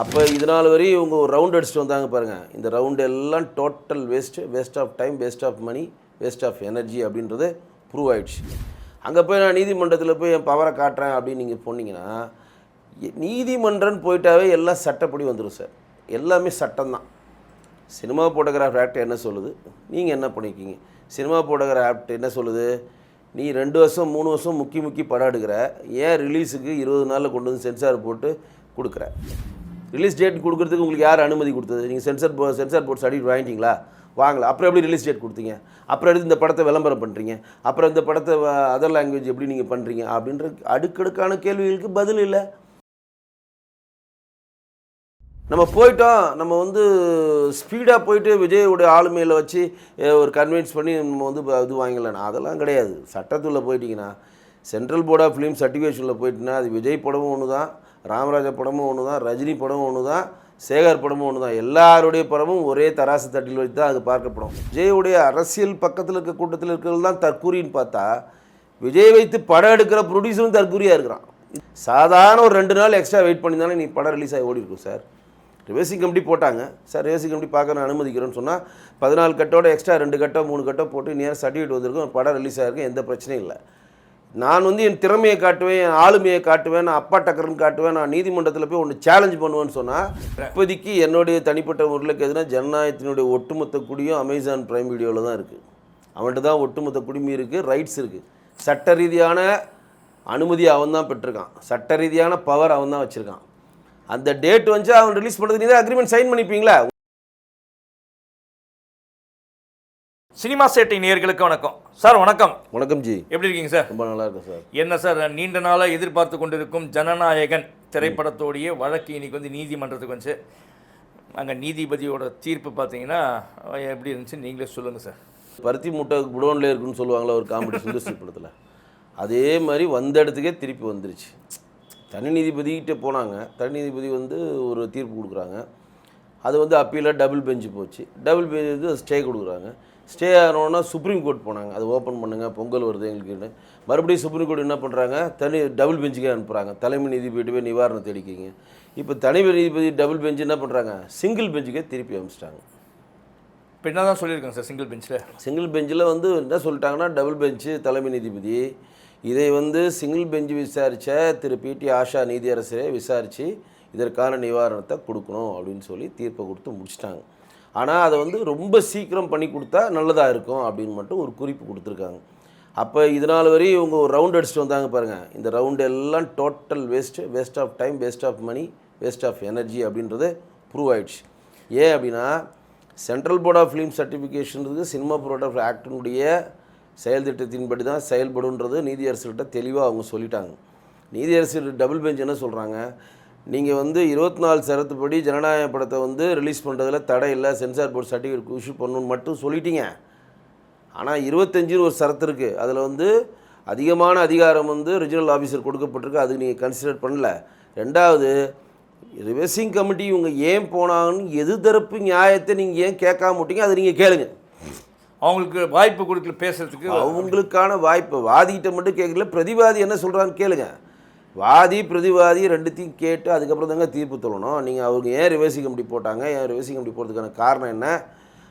அப்போ இதனால் வரையும் இவங்க ஒரு ரவுண்ட் அடிச்சுட்டு வந்தாங்க பாருங்கள். இந்த ரவுண்டு எல்லாம் total waste of time, waste of money, waste of energy அப்படின்றது ப்ரூவ் ஆகிடுச்சு. அங்கே போய் நான் நீதிமன்றத்தில் போய் என் பவரை காட்டுறேன் அப்படின்னு நீங்கள் போனீங்கன்னா, நீதிமன்றம்னு போயிட்டாவே எல்லாம் சட்டப்படி வந்துடும் சார். எல்லாமே சட்டம்தான். சினிமா ஃபோட்டோகிராஃப் ஆக்ட் என்ன சொல்லுது, நீங்கள் என்ன பண்ணிக்கிங்க? சினிமா ஃபோட்டோகிராஃப் ஆக்ட் என்ன சொல்லுது, நீ 2 வருஷம் 3 வருஷம் முக்கி படம் எடுக்கிற, ஏன் ரிலீஸுக்கு 20 நாளில் கொண்டு வந்து சென்சார் போட்டு கொடுக்குற? ரிலீஸ் டேட் கொடுக்குறதுக்கு உங்களுக்கு யார் அனுமதி கொடுத்தது? நீங்கள் சென்சார் போர்ட் சர்டிஃபிகேட் வாங்கிட்டீங்களா? வாங்கலை. அப்புறம் எப்படி ரிலீஸ் டேட் கொடுத்தீங்க? அப்புறம் எடுத்து இந்த படத்தை விளம்பரம் பண்ணுறீங்க? அப்புறம் இந்த படத்தை அதர் லாங்குவேஜ் எப்படி நீங்கள் பண்ணுறீங்க? அப்படின்ற அடுக்கடுக்கான கேள்விகளுக்கு பதில் இல்லை. நம்ம போயிட்டோம், நம்ம வந்து ஸ்பீடாக போயிட்டு விஜயோடைய ஆளுமையில் வச்சு ஒரு கன்வின்ஸ் பண்ணி நம்ம வந்து இது வாங்கலாம். அதெல்லாம் கிடையாது. சட்டத்துள்ள போயிட்டிங்கன்னா, சென்ட்ரல் போர்ட் ஆஃப் ஃபிலிம் சர்டிஃபிகேஷனில் போயிட்டுனா அது விஜய் படமும் ஒன்று தான், ராமராஜா படமும் ஒன்று தான், ரஜினி படமும் ஒன்று தான், சேகர் படமும் ஒன்று தான். எல்லாருடைய படமும் ஒரே தராசு தட்டில் வைத்து தான் அது பார்க்கப்படும். விஜயுடைய அரசியல் பக்கத்தில் இருக்க கூட்டத்தில் இருக்கிறது தான் தற்கூரின்னு பார்த்தா, விஜய் வைத்து படம் எடுக்கிற ப்ரொடியூசரும் தற்கூரியாக இருக்கிறான். சாதாரண ஒரு 2 நாள் எக்ஸ்ட்ரா வெயிட் பண்ணியிருந்தாலும் நீ படம் ரிலீஸ் ஆகி ஓடி இருக்கும் சார். ரிவர்சிங் கமிட்டி போட்டாங்க சார், ரிவர்சிங் கமிட்டி பார்க்க நான் அனுமதிக்கிறேன்னு சொன்னால் 14 கட்டோட எக்ஸ்ட்ரா 2 கட்டோ 3 கட்டோ போட்டு நேரம் சர்டிஃபிகேட் வந்திருக்கும், படம் ரிலீஸ் ஆகிருக்கும், எந்த பிரச்சனையும் இல்லை. நான் வந்து என் திறமையை காட்டுவேன், என் ஆளுமையை காட்டுவேன், நான் அப்பா டக்கர்னு காட்டுவேன், நான் நீதிமன்றத்தில் போய் ஒன்று சேலஞ்ச் பண்ணுவேன்னு சொன்னால், இப்போதைக்கு என்னுடைய தனிப்பட்ட முறையில் எதுனா ஜனநாயகத்தினுடைய ஒட்டுமொத்த குடியும் அமேசான் பிரைம் வீடியோவில் தான் இருக்குது. அவன்கிட்ட தான் ஒட்டுமொத்த குடிமை இருக்குது, ரைட்ஸ் இருக்குது. சட்ட ரீதியான அனுமதி அவன் தான் பெற்றிருக்கான், சட்ட ரீதியான பவர் அவன் தான் வச்சுருக்கான். அந்த டேட் வந்து அவன் ரிலீஸ் பண்ணுறது நீ தான் அக்ரிமெண்ட் சைன் பண்ணிப்பீங்களா? சினிமா சேட்டை நேயர்களுக்கு வணக்கம் சார். வணக்கம். வணக்கம் ஜி, எப்படி இருக்கீங்க சார்? ரொம்ப நல்லா இருக்கும் சார். என்ன சார், நீண்ட நாளாக எதிர்பார்த்து கொண்டிருக்கும் ஜனநாயகன் திரைப்படத்தோடைய வழக்கு இன்னைக்கு வந்து நீதிமன்றத்துக்கு வந்துச்சு. அங்கே நீதிபதியோட தீர்ப்பு பார்த்தீங்கன்னா எப்படி இருந்துச்சு நீங்களே சொல்லுங்கள் சார். பருத்தி மூட்டை குடோன்லேயே இருக்குன்னு சொல்லுவாங்களா ஒரு காமெடி சுந்தர்சி படத்தில், அதே மாதிரி வந்த இடத்துக்கே திருப்பி வந்துருச்சு. தனி நீதிபதிக்கிட்டே போனாங்க, தனி நீதிபதி வந்து ஒரு தீர்ப்பு கொடுக்குறாங்க, அது வந்து அப்பீலாக டபுள் பெஞ்சு போச்சு. டபுள் பெஞ்சு வந்து ஸ்டே கொடுக்குறாங்க. ஸ்டே ஆனோன்னா சுப்ரீம் கோர்ட் போனாங்க, அது ஓப்பன் பண்ணுங்கள், பொங்கல் வருது எங்களுக்குன்னு. மறுபடியும் சுப்ரீம் கோர்ட் என்ன பண்ணுறாங்க, டபுள் பெஞ்சுக்கே அனுப்புகிறாங்க, தலைமை நீதிபதி போய் நிவாரணம் தேடிக்கிங்க. இப்போ தலைமை நீதிபதி டபுள் பெஞ்சு என்ன பண்ணுறாங்க, சிங்கிள் பெஞ்சுக்கே திருப்பி அனுப்பிச்சிட்டாங்க. இப்போ என்ன தான் சொல்லியிருக்காங்க சார் சிங்கிள் பெஞ்சில்? சிங்கிள் பெஞ்சில் வந்து என்ன சொல்லிட்டாங்கன்னா, டபுள் பெஞ்சு தலைமை நீதிபதி இதை வந்து சிங்கிள் பெஞ்சு விசாரித்த திரு பிடி ஆஷா நீதியரசரே விசாரித்து இதற்கான நிவாரணத்தை கொடுக்கணும் அப்படின்னு சொல்லி தீர்ப்பை கொடுத்து முடிச்சிட்டாங்க. ஆனால் அதை வந்து ரொம்ப சீக்கிரம் பண்ணி கொடுத்தா நல்லதாக இருக்கும் அப்படின்னு மட்டும் ஒரு குறிப்பு கொடுத்துருக்காங்க. அப்போ இதனால் வரையும் இவங்க ஒரு ரவுண்ட் அடிச்சுட்டு வந்தாங்க பாருங்கள். இந்த ரவுண்டு எல்லாம் total waste of time, waste of money, waste of energy அப்படின்றது ப்ரூவ் ஆகிடுச்சு. ஏன் அப்படின்னா, சென்ட்ரல் போர்ட் ஆஃப் ஃபிலிம் சர்டிஃபிகேஷன்றது சினிமா ஃபோட்டோகிராஃப் ஆக்டினுடைய செயல் திட்டத்தின்படி தான் செயல்படுன்றது நீதியரசர்கிட்ட தெளிவாக அவங்க சொல்லிட்டாங்க. நீதியரசர் டபுள் பெஞ்ச் என்ன சொல்கிறாங்க, நீங்கள் வந்து 24 சரத்துப்படி ஜனநாயக படத்தை வந்து ரிலீஸ் பண்ணுறதுல தடை இல்லை, சென்சார் போர்ட் சர்டிஃபிகேட் இஷ்யூ பண்ணணுன்னு மட்டும் சொல்லிட்டீங்க. ஆனால் 25 ஒரு சரத்து இருக்குது, அதில் வந்து அதிகமான அதிகாரம் வந்து ரிஜினல் ஆஃபீஸர் கொடுக்கப்பட்டிருக்கு, அதுக்கு நீங்கள் கன்சிடர் பண்ணல. 2வது, ரிவர்சிங் கமிட்டி இவங்க ஏன் போனாங்கன்னு எதிர்த்தரப்பு நியாயத்தை நீங்கள் ஏன் கேட்காம விட்டீங்க, அதை நீங்கள் கேளுங்க. அவங்களுக்கு வாய்ப்பு கொடுக்கல பேசுறதுக்கு, அவங்களுக்கான வாய்ப்பு வாதிக்கிட்ட மட்டும் கேட்கல, பிரதிவாதி என்ன சொல்கிறான்னு கேளுங்க. வாதி பிரதிவாதி ரெண்டுத்தையும் கேட்டு அதுக்கப்புறம் தாங்க தீர்ப்பு சொல்லணும். நீங்கள் அவங்க ஏன் ரிவர்சிங் கமிட்டி போட்டாங்க, ஏன் ரிவர்சிங் கமிட்டி போகிறதுக்கான காரணம் என்ன,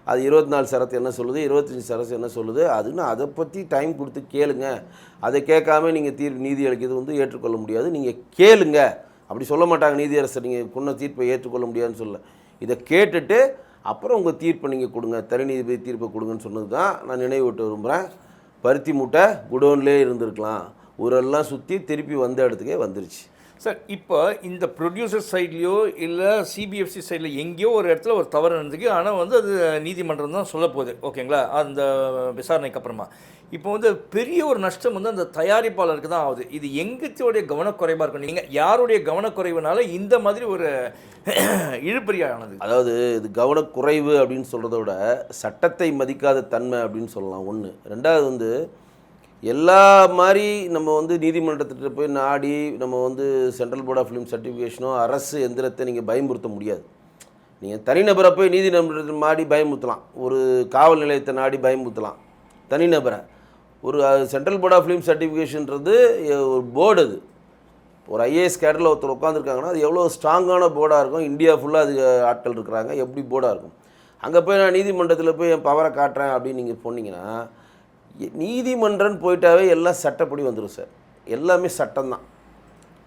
அது 24 சரத்து என்ன சொல்லுது, 25 சரத்து என்ன சொல்லுது, அதுன்னு அதை பற்றி டைம் கொடுத்து கேளுங்க. அதை கேட்காம நீங்கள் நீதி அளிக்கிறது வந்து ஏற்றுக்கொள்ள முடியாது. நீங்கள் கேளுங்க. அப்படி சொல்ல மாட்டாங்க நீதியரசர், நீங்கள் கொண்ட தீர்ப்பை ஏற்றுக்கொள்ள முடியாதுன்னு சொல்ல. இதை கேட்டுட்டு அப்புறம் உங்கள் தீர்ப்பை நீங்கள் கொடுங்க, தனி நீதிபதி தீர்ப்பை கொடுங்கன்னு சொன்னது தான் நான் நினைவூட்ட விரும்புகிறேன். பருத்தி மூட்டை குடோன்லேயே இருந்திருக்கலாம், ஊரெல்லாம் சுற்றி திருப்பி வந்த இடத்துக்கே வந்துருச்சு சார். இப்போ இந்த ப்ரொடியூசர் சைட்லேயோ இல்லை சிபிஎஃப்சி சைடில் எங்கேயோ ஒரு இடத்துல ஒரு தவறு நடந்துக்கு, ஆனால் வந்து அது நீதிமன்றம் தான் சொல்ல போகுது, ஓகேங்களா, அந்த விசாரணைக்கு அப்புறமா. இப்போ வந்து பெரிய ஒரு நஷ்டம் வந்து அந்த தயாரிப்பாளருக்கு தான் ஆகுது. இது எங்கத்தோடைய கவனக்குறைவாக இருக்கும், நீங்கள் யாருடைய கவனக்குறைவுனால இந்த மாதிரி ஒரு இழுபறியானது? அதாவது இது கவனக்குறைவு அப்படின்னு சொல்கிறத விட சட்டத்தை மதிக்காத தன்மை அப்படின்னு சொல்லலாம் ஒன்று. 2வது வந்து எல்லா மாதிரி நம்ம வந்து நீதிமன்றத்திட்ட போய் நாடி நம்ம வந்து சென்ட்ரல் போர்ட் ஆஃப் ஃபிலிம் சர்டிஃபிகேஷனோ அரசு எந்திரத்தை நீங்கள் பயமுறுத்த முடியாது. நீங்கள் தனிநபரை போய் நீதிமன்றத்தில் நாடி பயமுறுத்தலாம், ஒரு காவல் நிலையத்தை நாடி பயமுறுத்தலாம் தனிநபரை. ஒரு சென்ட்ரல் போர்ட் ஆஃப் ஃபிலிம் சர்டிஃபிகேஷன்றது ஒரு போர்டு, அது ஒரு ஐஏஎஸ் கேடரில் ஒருத்தர் உட்காந்துருக்காங்கன்னா அது எவ்வளோ ஸ்ட்ராங்கான போர்டாக இருக்கும். இந்தியா ஃபுல்லாக அது ஆட்கள் இருக்கிறாங்க, எப்படி போர்டாக இருக்கும். அங்கே போய் நான் நீதிமன்றத்தில் போய் என் பவரை காட்டுறேன் அப்படின்னு நீங்கள் போனீங்கன்னா, நீதிமன்றம்னு போயிட்டாவே எல்லாம் சட்டப்படி வந்துடும் சார். எல்லாமே சட்டம்தான்.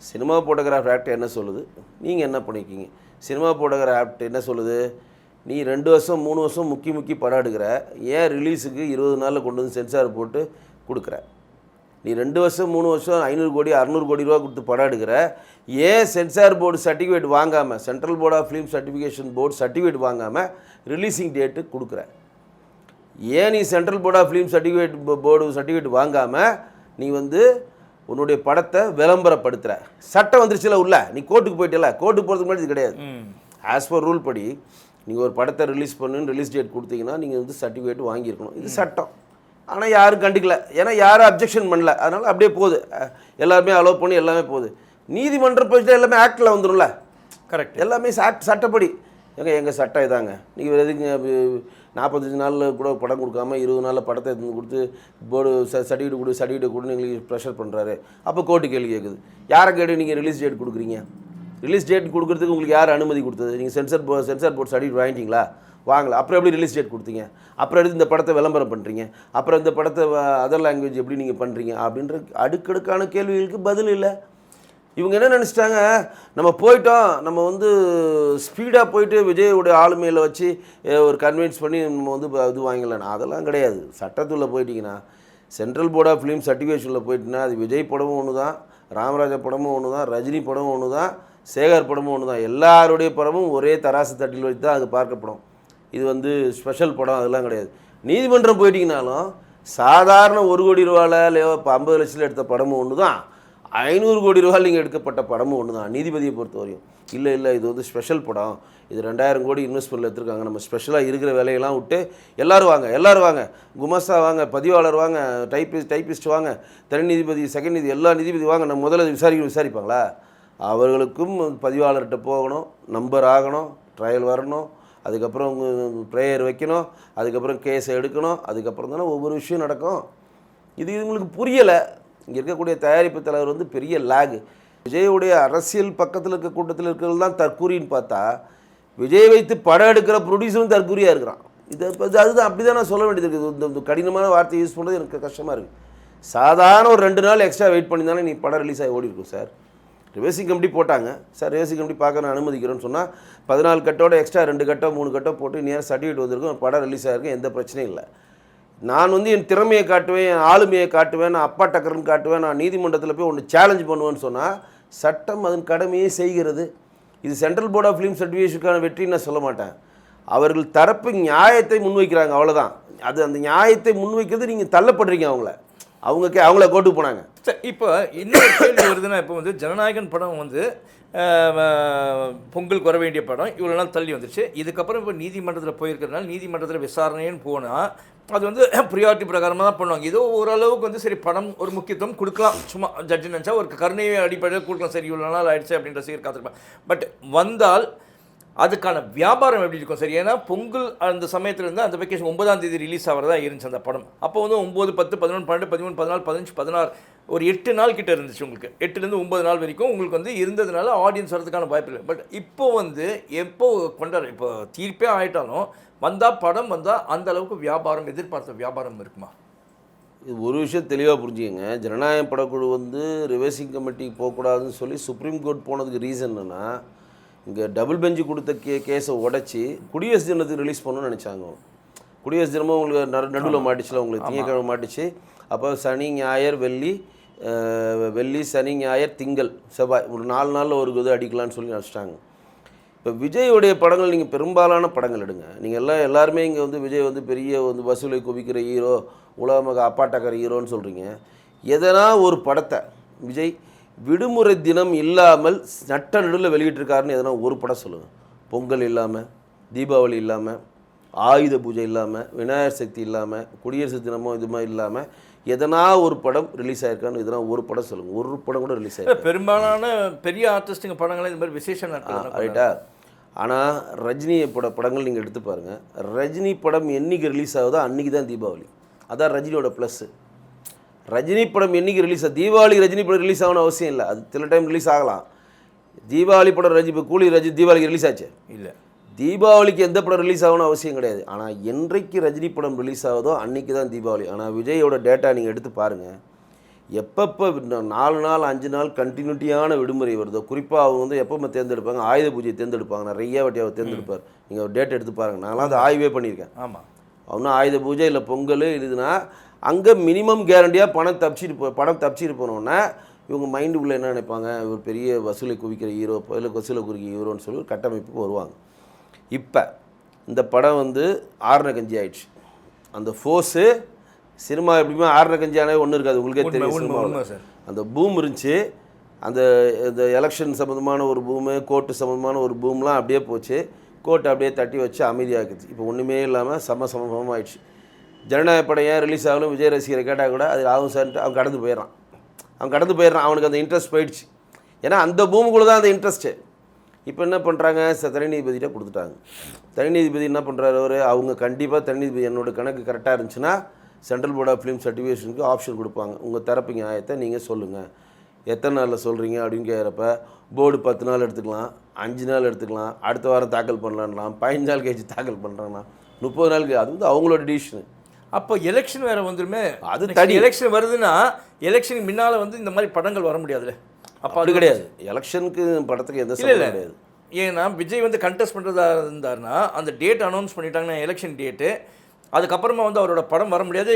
சினிமா ஃபோட்டோகிராஃப் ஆக்ட் என்ன சொல்லுது, நீங்கள் என்ன பண்ணிக்கிங்க? சினிமா ஃபோட்டோகிராஃப் ஆக்ட் என்ன சொல்லுது, நீ 2 வருஷம் 3 வருஷம் முக்கி படம் எடுக்கிற, ஏன் ரிலீஸுக்கு 20 நாளில் கொண்டு வந்து சென்சார் போட்டு கொடுக்குற? நீ 2 வருஷம் 3 வருஷம் 500 கோடி 600 கோடி ரூபா கொடுத்து படம் எடுக்கிற, ஏன் சென்சார் போர்டு சர்டிஃபிகேட் வாங்காமல், central board of film certification board certificate வாங்காமல் ரிலீஸிங் டேட்டு கொடுக்குற? ஏன் நீ central board of film certificate board certificate வாங்காமல் நீ வந்து உன்னுடைய படத்தை விளம்பரப்படுத்துகிற? சட்டம் வந்துருச்சுல உள்ள, நீ கோர்ட்டுக்கு போயிட்டல, கோர்ட்டுக்கு போகிறதுக்கு முன்னாடி இது கிடையாது. ஆஸ் பர் ரூல் படி நீங்கள் ஒரு படத்தை ரிலீஸ் பண்ணுன்னு ரிலீஸ் டேட் கொடுத்தீங்கன்னா நீங்கள் வந்து சர்டிஃபிகேட் வாங்கியிருக்கணும். இது சட்டம். ஆனால் யாரும் கண்டுக்கல, ஏன்னா யாரும் அப்ஜெக்ஷன் பண்ணல, அதனால் அப்படியே போகுது, எல்லாருமே அலோவ் பண்ணி எல்லாமே போகுது. நீதிமன்றம் போயிட்டு எல்லாமே ஆக்டில் வந்துடும்ல. கரெக்ட். எல்லாமே சட்டப்படி. எங்கள் சட்டம் இதாங்க, நீங்கள் எதுக்கு 45 நாளில் கூட படம் கொடுக்காம 20 நாளில் படத்தை எடுத்து கொடுத்து போர்டு சர்டிஃபிகேட் கொடுன்னு எங்களுக்கு ப்ரெஷர் பண்ணுறாரு. அப்போ கோர்ட்டு கேள்வி கேட்குது, யாரை கேட்டு நீங்கள் ரிலீஸ் டேட் கொடுக்குறீங்க? ரிலீஸ் டேட் கொடுக்குறதுக்கு உங்களுக்கு யார் அனுமதி கொடுத்தது? நீங்கள் சென்சார் போர்டு சர்டிஃபிகேட் வாங்கிட்டீங்களா? வாங்கல. அப்புறம் எப்படி ரிலீஸ் டேட் கொடுத்தீங்க? அப்புறம் எடுத்து இந்த படத்தை விளம்பரம் பண்ணுறீங்க? அப்புறம் இந்த படத்தை அதர் லாங்குவேஜ் எப்படி நீங்கள் பண்ணுறீங்க? அப்படின்ற அடுக்கடுக்கான கேள்விகளுக்கு பதில் இல்லை. இவங்க என்ன நினச்சிட்டாங்க, நம்ம போயிட்டோம், நம்ம வந்து ஸ்பீடாக போயிட்டு விஜயோடைய ஆளுமையில் வச்சு ஒரு கன்வின்ஸ் பண்ணி நம்ம வந்து இது வாங்கிடலாம். அதெல்லாம் கிடையாது. சட்டத்தில் போயிட்டிங்கன்னா, சென்ட்ரல் போர்ட் ஆஃப் ஃபிலிம் சர்டிஃபிகேஷனில் போயிட்டுனா அது விஜய் படமும் ஒன்று தான், ராமராஜா படமும் ஒன்று தான், ரஜினி படமும் ஒன்று தான், சேகர் படமும் ஒன்று தான். எல்லாருடைய படமும் ஒரே தராசு தட்டில் வச்சு தான் அது பார்க்கப்படும். இது வந்து ஸ்பெஷல் படம் அதெல்லாம் கிடையாது. நீதிமன்றம் போயிட்டிங்கனாலும் சாதாரண 1 கோடி ரூபாயில் இல்லை 50 லட்சத்தில் எடுத்த படமும் ஒன்று தான், 500 கோடி ரூபாயில் நீங்கள் எடுக்கப்பட்ட படமும் ஒன்று தான். நீதிபதியை பொறுத்த வரையும் இல்லை இது வந்து ஸ்பெஷல் படம், இது 2000 கோடி இன்வெஸ்ட்மெண்ட்டில் எடுத்துருக்காங்க, நம்ம ஸ்பெஷலாக இருக்கிற வேலையெல்லாம் விட்டு எல்லோரும் வாங்க, குமஸ்தா வாங்க, பதிவாளர் வாங்க, டைப்பிஸ்ட் வாங்க, தனி நீதிபதி, செகண்ட் நீதி, எல்லா நீதிபதி வாங்க, நம்ம முதல்ல விசாரிப்பாங்களா? அவர்களுக்கும் பதிவாளர்கிட்ட போகணும், நம்பர் ஆகணும், ட்ரையல் வரணும், அதுக்கப்புறம் ப்ரேயர் வைக்கணும், அதுக்கப்புறம் கேஸை எடுக்கணும், அதுக்கப்புறம் தானே ஒவ்வொரு விஷயம் நடக்கும். இது உங்களுக்கு புரியலை. இங்கே இருக்கக்கூடிய தயாரிப்பு தலைவர் வந்து பெரிய லேகு. விஜயுடைய அரசியல் பக்கத்தில் இருக்க கூட்டத்தில் இருக்கிறது தான் தற்கூரின்னு பார்த்தா, விஜய் வைத்து படம் எடுக்கிற ப்ரொடியூசரும் தற்கூரியாக இருக்கிறான். அதுதான் அப்படி தான் நான் சொல்ல வேண்டியது இருக்குது. இந்த கடினமான வார்த்தையை யூஸ் பண்ணுறது எனக்கு கஷ்டமாக இருக்குது. சாதாரண ஒரு 2 நாள் எக்ஸ்ட்ரா வெயிட் பண்ணி தானே நீ படம் ரிலீஸ் ஆகி ஓடி இருக்கும் சார். ரிவர்சிங் கமிட்டி போட்டாங்க சார், ரிவர்சிங் கமிட்டி பார்க்க நான் அனுமதிக்கிறேன்னு சொன்னால் 14 கட்டோட எக்ஸ்ட்ரா 2 கட்டோ 3 கட்டோ போட்டு நேரம் சர்டிஃபிகேட் வந்திருக்கும், படம் ரிலீஸ் ஆகிருக்கும், எந்த பிரச்சனையும் இல்லை. நான் வந்து என் திறமையை காட்டுவேன், என் ஆளுமையை காட்டுவேன், நான் அப்பா டக்கர்னு காட்டுவேன், நான் நீதிமன்றத்தில் போய் ஒன்று சேலஞ்ச் பண்ணுவேன்னு சொன்னால் சட்டம் அதன் கடமையே செய்கிறது. இது சென்ட்ரல் போர்ட் ஆஃப் ஃபிலிம் சர்டிஃபிகேஷனுக்கான வெற்றின்னு நான் சொல்ல மாட்டேன். அவர்கள் தரப்பு நியாயத்தை முன்வைக்கிறாங்க, அவ்வளோதான். அது அந்த நியாயத்தை முன்வைக்கிறது நீங்கள் தள்ளப்படுறீங்க. அவங்கள கோட்டுக்கு போனாங்க. சரி, இப்போ இன்னொரு கேள்வி வருதுன்னா, இப்போ வந்து ஜனநாயகன் படம் வந்து பொங்கலுக்கு வர வேண்டிய படம் இவ்வளோ நாள் தள்ளி வந்துருச்சு. இதுக்கப்புறம் இப்போ நீதிமன்றத்தில் போயிருக்கிறதுனால நீதிமன்றத்தில் விசாரணைன்னு போனால் அது வந்து ப்ரியாரிட்டி பிரகாரமாக தான் பண்ணுவாங்க. ஏதோ ஓரளவுக்கு வந்து சரி படம் ஒரு முக்கியத்துவம் கொடுக்கலாம், சும்மா ஜட்ஜு நினச்சா ஒரு கருணை அடிப்படையில் கொடுக்கலாம், சரி இவ்வளோ நாள் ஆயிடுச்சு அப்படின்ற சீர் காத்திருப்பேன். பட் வந்தால் அதுக்கான வியாபாரம் எப்படி இருக்கும் சார்? ஏன்னா பொங்கல் அந்த சமயத்தில் இருந்து அந்த வெக்கேஷன் 9ஆம் தேதி ரிலீஸ் ஆகிறதா இருந்துச்சு அந்த படம். அப்போ வந்து 9, 10, 11, 12, 13, 14, 15, 16 ஒரு 8 நாள் கிட்ட இருந்துச்சு உங்களுக்கு. 8லேருந்து 9 நாள் வரைக்கும் உங்களுக்கு வந்து இருந்ததுனால ஆடியன்ஸ் வரதுக்கான வாய்ப்பு இல்லை. பட் இப்போ வந்து எப்போ இப்போ தீர்ப்பே ஆகிட்டாலும் வந்தால் படம் வந்தால் அந்த அளவுக்கு வியாபாரம் எதிர்பார்த்த வியாபாரம் இருக்குமா? இது ஒரு விஷயம் தெளிவாக புரிஞ்சுக்கங்க. ஜனநாயக படக்குழு வந்து ரிவர்சிங் கமிட்டிக்கு போகக்கூடாதுன்னு சொல்லி சுப்ரீம் கோர்ட் போனதுக்கு ரீசன் என்னென்னா, இங்கே டபுள் பெஞ்சு கொடுத்த கேஸை உடச்சி குடியரசு தினத்துக்கு ரிலீஸ் பண்ணணும்னு நினச்சாங்க. குடியரசு தினமும் உங்களுக்கு நடுவில் மாட்டிச்சுல, உங்களுக்கு திங்கக்கிழமை மாட்டிச்சு. அப்போ சனி ஞாயிறு வெள்ளி சனி ஞாயிறு திங்கள் செவ்வாய் ஒரு 4 நாளில் ஒரு இது அடிக்கலான்னு சொல்லி நினச்சிட்டாங்க. இப்போ விஜயோடைய படங்கள் நீங்கள் பெரும்பாலான படங்கள் எடுங்க, நீங்கள் எல்லாருமே இங்கே வந்து விஜய் வந்து பெரிய வந்து வசூலை குவிக்கிற ஹீரோ, உலகமாக அப்பாட்டக்கிற ஹீரோன்னு சொல்கிறீங்க. எதனா ஒரு படத்தை விஜய் விடுமுறை தினம் இல்லாமல் நட்ட நடுவில் வெளியிட்டிருக்காருன்னு எதனா ஒரு படம் சொல்லுங்கள். பொங்கல் இல்லாமல், தீபாவளி இல்லாமல், ஆயுத பூஜை இல்லாமல், விநாயகர் சக்தி இல்லாமல், குடியரசு தினமும் இது மாதிரி இல்லாமல் எதனா ஒரு படம் ரிலீஸ் ஆயிருக்கான்னு எதனா ஒரு படம் சொல்லுங்கள். ஒரு படம் கூட ரிலீஸ் ஆகிருக்கு. பெரும்பாலான பெரிய ஆர்டிஸ்ட்டுங்க படங்கள் இந்த மாதிரி விசேஷம் ரைட்டா. ஆனால் ரஜினி படங்கள் நீங்கள் எடுத்து பாருங்கள். ரஜினி படம் என்றைக்கு ரிலீஸ் ஆகுதோ அன்றைக்கி தான் தீபாவளி. அதான் ரஜினியோட ப்ளஸ்ஸு. ரஜினி படம் என்னைக்கு ரிலீஸ் தீபாவளி ரஜினி படம் ரிலீஸ் ஆகணும் அவசியம் இல்லை. அது சில டைம் ரிலீஸ் ஆகலாம். தீபாவளி படம் இப்போ கூலி தீபாவளிக்கு ரிலீஸ் ஆச்சு இல்லை, தீபாவளிக்கு எந்த படம் ரிலீஸ் ஆகணும் அவசியம் கிடையாது. ஆனால் என்றைக்கு ரஜினி படம் ரிலீஸ் ஆகுதோ அன்றைக்கி தான் தீபாவளி. ஆனால் விஜயோட டேட்டா நீங்கள் எடுத்து பாருங்கள், எப்பப்போ 4 நாள் 5 நாள் கண்டினியூட்டியான விடுமுறை வருதோ, குறிப்பாக அவங்க வந்து எப்போ தேர்ந்தெடுப்பாங்க, ஆயுத பூஜையை தேர்ந்தெடுப்பாங்க. நிறைய வாட்டி அவர் தேர்ந்தெடுப்பார். நீங்கள் ஒரு டேட் எடுத்து பாருங்கள். நான்லாம் அதை ஆய்வே பண்ணியிருக்கேன். ஆமாம், அவனா ஆயுத பூஜை இல்லை பொங்கல் இதுனா அங்கே மினிமம் கேரண்டியாக படம் தப்பிச்சிட்டு போனோன்னா இவங்க மைண்டுக்குள்ளே என்ன நினைப்பாங்க, இவர் பெரிய வசூலை குவிக்கிற ஹீரோ, இல்லை வசூலை குறிக்கிற ஹீரோன்னு சொல்லி ஒரு கட்டமைப்புக்கு வருவாங்க. இப்போ இந்த படம் வந்து ஆறுன கஞ்சி ஆயிடுச்சு. அந்த ஃபோர்ஸு சினிமா எப்படியுமே ஆறுன கஞ்சியானே ஒன்றும் இருக்காது, உங்களுக்கே தெரியும். சினிமாவில் அந்த பூம் இருந்துச்சு. அந்த எலெக்ஷன் சம்மந்தமான ஒரு பூமு, கோர்ட்டு சம்மந்தமான ஒரு பூம்லாம் அப்படியே போச்சு. கோர்ட்டை அப்படியே தட்டி வச்சு அமைதியாக்குச்சு. இப்போ ஒன்றுமே இல்லாமல் சமமாக ஆயிடுச்சு. ஜனநாயக படம் ஏன் ரிலீஸ் ஆகணும் விஜய் ரசிகரை கேட்டால் கூட அது ஆகும் சார்ன்ட்டு அவன் கடந்து போயிடறான். அவனுக்கு அந்த இன்ட்ரெஸ்ட் போயிடுச்சு. ஏன்னா அந்த பூமுக்குள்ளே தான் அந்த இன்ட்ரெஸ்ட்டு. இப்போ என்ன பண்ணுறாங்க, தனி நீதிபதிகிட்ட கொடுத்துட்டாங்க. தனி நீதிபதி என்ன பண்ணுறாரு, அவங்க கண்டிப்பாக தனி நீதிபதி என்னோடய கணக்கு கரெக்டாக இருந்துச்சுன்னா சென்ட்ரல் போர்ட் ஆஃப் ஃபிலிம் சர்டிஃபிகேஷனுக்கு ஆப்ஷன் கொடுப்பாங்க. உங்கள் தரப்பு நியாயத்தை நீங்கள் சொல்லுங்கள், எத்தனை நாளில் சொல்கிறீங்க அப்படின்னு கேட்குறப்ப போர்டு 10 நாள் எடுத்துக்கலாம், 5 நாள் எடுத்துக்கலாம், அடுத்த வாரம் தாக்கல் பண்ணலான்லாம், 15 நாள் கழிச்சு தாக்கல் பண்ணுறாங்கன்னா 30 நாளுக்கு. அது வந்து அவங்களோட டிசிஷனு. அப்போ எலெக்ஷன் வேறு வந்துருமே. அது தனி எலெக்ஷன் வருதுன்னா எலெக்ஷனுக்கு முன்னால் வந்து இந்த மாதிரி படங்கள் வர முடியாதுல்ல. அப்போ அது கிடையாது. எலெக்ஷனுக்கு படத்துக்கு எந்த சம்பந்தம் கிடையாது. ஏன்னா விஜய் வந்து கண்டெஸ்ட் பண்ணுறதா இருந்தாருன்னா அந்த டேட் அனௌன்ஸ் பண்ணிட்டாங்கன்னா எலெக்ஷன் டேட்டு, அதுக்கப்புறமா வந்து அவரோட படம் வர முடியாது,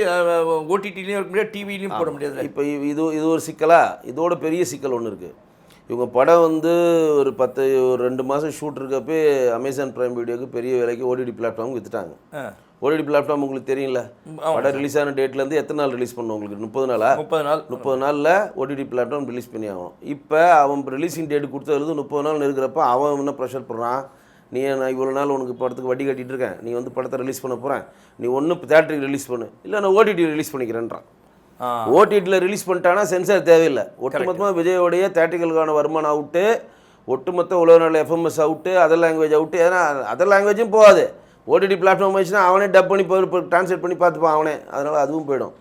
ஓடிடிலையும் இருக்க முடியாது, டிவிலையும் போட முடியாது. இப்போ இது ஒரு சிக்கலா. இதோட பெரிய சிக்கல் ஒன்று இருக்குது. இவங்க படம் வந்து ஒரு 2 மாதம் ஷூட் இருக்கப்போ அமேசான் பிரைம் வீடியோக்கு பெரிய விலைக்கு ஓடிடி பிளாட்ஃபார்ம் விற்றுட்டாங்க. ஓடிடி பிளாட்ஃபார்ம் உங்களுக்கு தெரியல, படம் ரிலீஸ் ஆன டேட்லேருந்து எத்தனை நாள் ரிலீஸ் பண்ணணும் உங்களுக்கு? 30 நாளா? 30 நாளில் ஓடிடி பிளாட்ஃபார்ம் ரிலீஸ் பண்ணி ஆகும். இப்போ அவன் ரிலீஸிங் டேட் கொடுத்தது 30 நாள் இருக்கிறப்ப அவன் என்ன ப்ரெஷர் பண்ணுறான், நீ நான் இவ்வளோ நாள் உனக்கு படத்துக்கு வட்டி கட்டிகிட்டு இருக்கேன், நீ வந்து படத்தை ரிலீஸ் பண்ண போகிறேன், நீ ஒன்று தேட்டருக்கு ரிலீஸ் பண்ணு, இல்லை நான் ஓடிடி ரிலீஸ் பண்ணிக்கிறேன்றான். ஓடிடியில் ரிலீஸ் பண்ணிட்டானா சென்சார் தேவையில்லை. ஒட்டுமொத்தமாக விஜயோடைய தேட்டர்களுக்கான வருமானம் அவுட்டு, ஒட்டுமொத்த உலக நாள் FMS out, other language out. ஏன்னா அதர் லாங்குவேஜும் போகாது. ஓடிடி பிளாட்ஃபார்ம் ஆயிடுச்சுன்னா அவனே டப் பண்ணி ட்ரான்ஸ்லேட் பண்ணி பார்த்துப்பான் அவனே, அதனால் அதுவும் போயிடும்.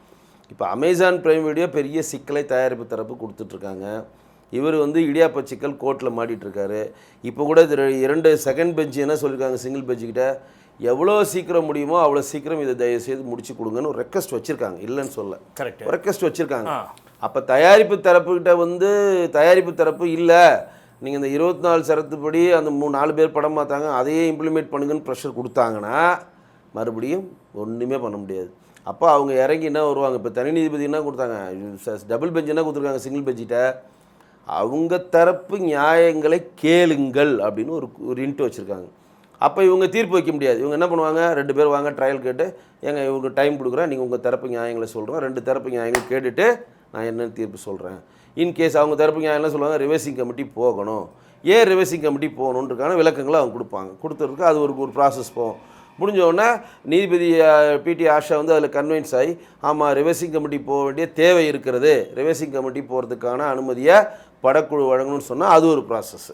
இப்போ அமேசான் பிரைம் வீடியோ பெரிய சிக்கலை தயாரிப்பு தரப்பு கொடுத்துட்ருக்காங்க. இவர் வந்து இடியாப்ப சிக்கல் கோர்ட்டில் மாட்டிகிட்ருக்காரு. இப்போ கூட 2 செகண்ட் பெஞ்சு என்ன சொல்லியிருக்காங்க, சிங்கிள் பெஞ்சுக்கிட்ட எவ்வளோ சீக்கிரம் முடியுமோ அவ்வளோ சீக்கிரம் இதை தயவுசெய்து முடிச்சு கொடுங்கன்னு ஒரு ரெக்வஸ்ட் வச்சுருக்காங்க. இல்லைன்னு சொல்ல, கரெக்ட், ரெக்வஸ்ட் வச்சுருக்காங்க. அப்போ தயாரிப்பு தரப்புக்கிட்ட வந்து தயாரிப்பு தரப்பு இல்லை, நீங்கள் இந்த 24 சரத்துப்படி அந்த 4 பேர் படம் பார்த்தாங்க அதையே இம்ப்ளிமெண்ட் பண்ணுங்கன்னு ப்ரெஷர் கொடுத்தாங்கன்னா மறுபடியும் ஒன்றுமே பண்ண முடியாது. அப்போ அவங்க இறங்கி என்ன வருவாங்க. இப்போ தனி நீதிபதி என்ன கொடுத்தாங்க, டபுள் பெஞ்ச் என்ன கொடுத்துருக்காங்க, சிங்கிள் பெஞ்சிட்ட அவங்க தரப்பு நியாயங்களை கேளுங்கள் அப்படின்னு ஒரு இன்ட்டு வச்சுருக்காங்க. அப்போ இவங்க தீர்ப்பு வைக்க முடியாது. இவங்க என்ன பண்ணுவாங்க, 2 பேர் வாங்க ட்ரையல் கேட்டு, ஏங்க இவங்க டைம் கொடுக்குறேன், நீங்கள் உங்கள் தரப்பு நியாயங்களை சொல்கிறேன், 2 தரப்பு நியாயங்களை கேட்டுட்டு நான் என்னென்னு தீர்ப்பு சொல்கிறேன். இன்கேஸ் அவங்க தரப்பு நியாயம் என்ன சொல்லுவாங்க, ரிவைசிங் கமிட்டி போகணும், ஏன் ரிவைசிங் கமிட்டி போகணுன்றதுக்கான விளக்கங்களை அவங்க கொடுப்பாங்க. கொடுத்துருக்கு அது ஒரு ப்ராசஸ் போகும். முடிஞ்சோடனே நீதிபதி பிடி ஆஷா வந்து அதில் கன்வின்ஸ் ஆகி, ஆமாம் ரிவைசிங் கமிட்டி போக வேண்டிய தேவை இருக்கிறது, ரிவைசிங் கமிட்டி போகிறதுக்கான அனுமதியை படக்குழு வழங்கணும்னு சொன்னால் அது ஒரு ப்ராசஸ்ஸு.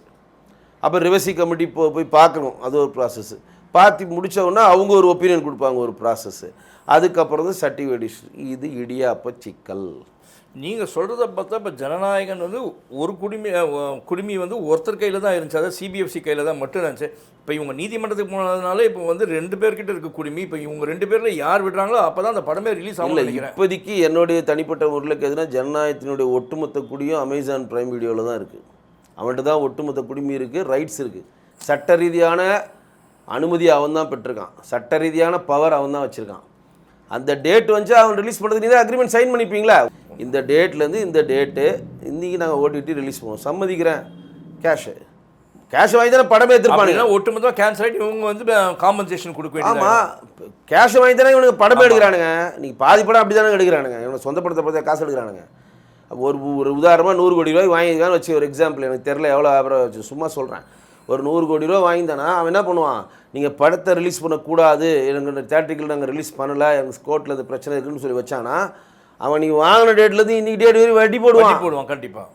அப்போ ரிவைசிங் கமிட்டி போய் பார்க்கணும், அது ஒரு ப்ராசஸ்ஸு. பார்த்து முடித்தோடனே அவங்க ஒரு ஒப்பீனியன் கொடுப்பாங்க, ஒரு ப்ராசஸ்ஸு. அதுக்கப்புறம் தான் சர்டிஃபிகேட் இஷ்யூ. இது இடியாப்ப சிக்கல். நீங்கள் சொல்கிறத பார்த்தா இப்போ ஜனநாயகன் வந்து ஒரு குடிமை வந்து ஒருத்தர் கையில் தான் இருந்துச்சு, அதாவது சிபிஎஃப்சி கையில் தான் மட்டும் இருந்துச்சு. இப்போ இவங்க நீதிமன்றத்துக்கு போனதுனால இப்போ வந்து 2 பேர்கிட்ட இருக்க குடிமை. இப்போ இவங்க 2 பேரில் யார் விடுறாங்களோ அப்போ தான் அந்த படமே ரிலீஸ் ஆகும். இப்போதைக்கு என்னுடைய தனிப்பட்ட முறையில் எதுனா ஜனநாயகத்தினுடைய ஒட்டுமொத்த குடியும் அமேசான் பிரைம் வீடியோவில் தான் இருக்குது. அவன்கிட்ட தான் ஒட்டுமொத்த குடிமை இருக்குது, ரைட்ஸ் இருக்குது. சட்ட ரீதியான அனுமதி அவன் தான் பெற்றிருக்கான், சட்ட ரீதியான பவர் அவன் தான் வச்சுருக்கான். அந்த டேட் வந்து அவன் ரிலீஸ் பண்ணுறது நீ தான் அக்ரிமெண்ட் சைன் பண்ணிப்பீங்களா, இந்த டேட்லேருந்து இந்த டேட்டு இன்றைக்கி நாங்கள் ஓடிடி ரிலீஸ் பண்ணுவோம், சம்மதிக்கிறேன், கேஷ் வாங்கி தானே படமே எடுத்துருப்பாங்க. ஒட்டுமொத்தமாக கேன்சல் ஆகிட்டு இவங்க வந்து காம்பன்சேஷன் கொடுக்க வேண்டிய. ஆமாம், கேஷ் வாங்கி தானே இவனுக்கு படமே எடுக்கிறானுங்க. நீங்கள் பாதி படம் அப்படி தானே எடுக்கிறானுங்க, இவனை சொந்த படத்தை பார்த்தா காசு எடுக்கிறானுங்க. ஒரு உதாரணமாக 100 கோடி ரூபாய் வாங்கிக்கான்னு வச்சு ஒரு எக்ஸாம்பிள், எனக்கு தெரில எவ்வளோ வியாபாரம் வச்சு சும்மா சொல்கிறேன். ஒரு 100 கோடி ரூபா வாங்கிதானா அவன் என்ன பண்ணுவான், நீங்கள் படத்தை ரிலீஸ் பண்ணக்கூடாது, எனக்கு தேட்டரிக்கல் நாங்கள் ரிலீஸ் பண்ணலை, எனக்கு கோர்ட்டில் அது பிரச்சனை இருக்குன்னு சொல்லி வச்சானா அவன் நீங்கள் வாங்கின டேட்லேருந்து இன்றைக்கி டேட் வரைக்கும் வட்டி போடுவான். கண்டிப்பாக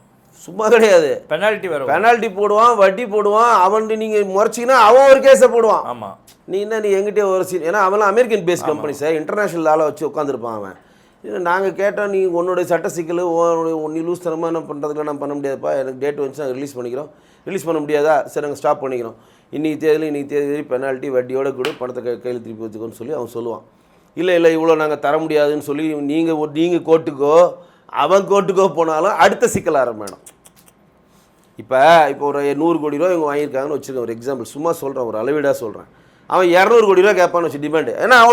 சும்மா கிடையாது, பெனால்ட்டி போடுவான், வட்டி போடுவான். அவன் நீங்கள் முறைச்சிங்கன்னா அவன் ஒரு கேஸை போடுவான். ஆமாம், நீ எங்கிட்டே ஒரு சீன், ஏன்னா அவன்லாம் American based company sir, international ஆளை வச்சு உட்காந்துருப்பான் அவன். நாங்கள் கேட்டோம், நீ உன்னுடைய சட்ட சிக்கல் நீ லூஸ் தரமாக என்ன பண்ணுறதுக்குலாம் நான் பண்ண முடியாதுப்பா, எனக்கு டேட் வந்துச்சு நாங்கள் ரிலீஸ் பண்ணிக்கிறோம். ரிலீஸ் பண்ண முடியாதா, சரி நாங்கள் ஸ்டாப் பண்ணிக்கிறோம், இன்னைக்கு தேதி பெனால்ட்டி வட்டியோட கூட பணத்தை கையில் திருப்பி வச்சுக்கோன்னு சொல்லி அவன் சொல்லுவான். இல்லை இவ்வளோ நாங்கள் தர முடியாதுன்னு சொல்லி நீங்கள் கோர்ட்டுக்கோ அவன் கோர்ட்டுக்கோ போனாலும் அடுத்த சிக்கல் ஆரம்பிடும். இப்போ ஒரு 100 கோடி ரூபா இவங்க வாங்கியிருக்காங்கன்னு வச்சுருக்கேன், ஒரு எக்ஸாம்பிள் சும்மா சொல்கிறேன், ஒரு அளவீடாக சொல்கிறேன். அவன் 200 கோடி ரூபா கேட்பான்னு வச்சு டிமாண்டு. ஏன்னா அவன்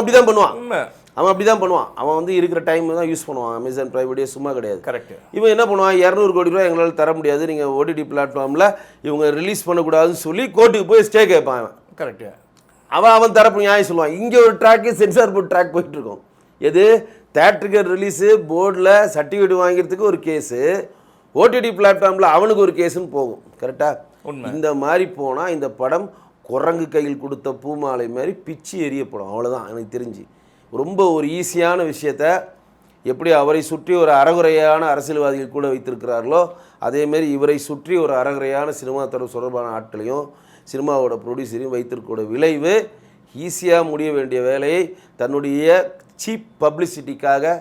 அப்படி தான் பண்ணுவான், அவன் வந்து இருக்கிற டைம் தான் யூஸ் பண்ணுவான். அமேசான் ப்ரைவேட்டே சும்மா கிடையாது. கரெக்ட். இவன் என்ன பண்ணுவான், 200 கோடி ரூபா எங்களால் தர முடியாது, நீங்கள் ஓடிடி பிளாட்ஃபார்மில் இவங்க ரிலீஸ் பண்ணக்கூடாதுன்னு சொல்லி கோர்ட்டுக்கு போய் ஸ்டே கேட்பான் அவன். கரெக்டு. அவன் தரப்பு நியாயம் சொல்லுவான். இங்கே ஒரு ட்ராக்கு சென்சார் போர்ட் ட்ராக் போயிட்டுருக்கோம். எது தேட்டருக்கு ரிலீஸு போர்டில் சர்டிஃபிகேட் வாங்கிறதுக்கு ஒரு கேஸு, ஓடிடி பிளாட்ஃபார்மில் அவனுக்கு ஒரு கேஸுன்னு போகும். கரெக்டாக இந்த மாதிரி போனால் இந்த படம் குரங்கு கையில் கொடுத்த பூமாலை மாதிரி பிச்சு எரியப்படும். அவ்வளோதான் எனக்கு தெரிஞ்சு. ரொம்ப ஒரு ஈஸியான விஷயத்த எப்படி அவரை சுற்றி ஒரு அறகுறையான அரசியல்வாதிகள் கூட வைத்திருக்கிறார்களோ அதேமாரி இவரை சுற்றி ஒரு அறகுறையான சினிமா தொடர்பான ஆட்களையும் சினிமாவோட ப்ரொடியூசரையும் வைத்திருக்கூட விளைவு ஈஸியாக முடிய வேண்டிய வேலையை தன்னுடைய சீப் பப்ளிசிட்டிக்காக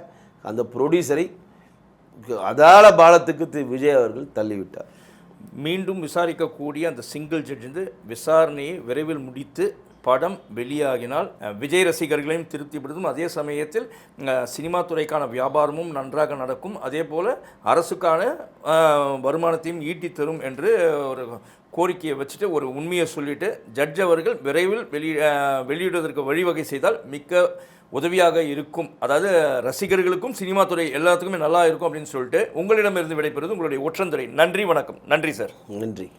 அந்த ப்ரொடியூசரை அதால பாலத்துக்கு விஜய் அவர்கள் தள்ளிவிட்டார். மீண்டும் விசாரிக்கக்கூடிய அந்த சிங்கிள் ஜட்ஜ் வந்து விசாரணையை விரைவில் முடித்து படம் வெளியாகினால் விஜய் ரசிகர்களையும் திருப்திப்படுத்தும், அதே சமயத்தில் சினிமா துறைக்கான வியாபாரமும் நன்றாக நடக்கும், அதே போல் அரசுக்கான வருமானத்தையும் ஈட்டி தரும் என்று ஒரு கோரிக்கையை வச்சுட்டு ஒரு உண்மையை சொல்லிவிட்டு ஜட்ஜ் அவர்கள் விரைவில் வெளியிடுவதற்கு வழிவகை செய்தால் மிக்க உதவியாக இருக்கும். அதாவது ரசிகர்களுக்கும் சினிமா துறை எல்லாத்துக்குமே நல்லா இருக்கும் அப்படின்னு சொல்லிட்டு உங்களிடமிருந்து விடைபெறுவது உங்களுடைய ஒற்றந்துறை. நன்றி, வணக்கம். நன்றி சார். நன்றி.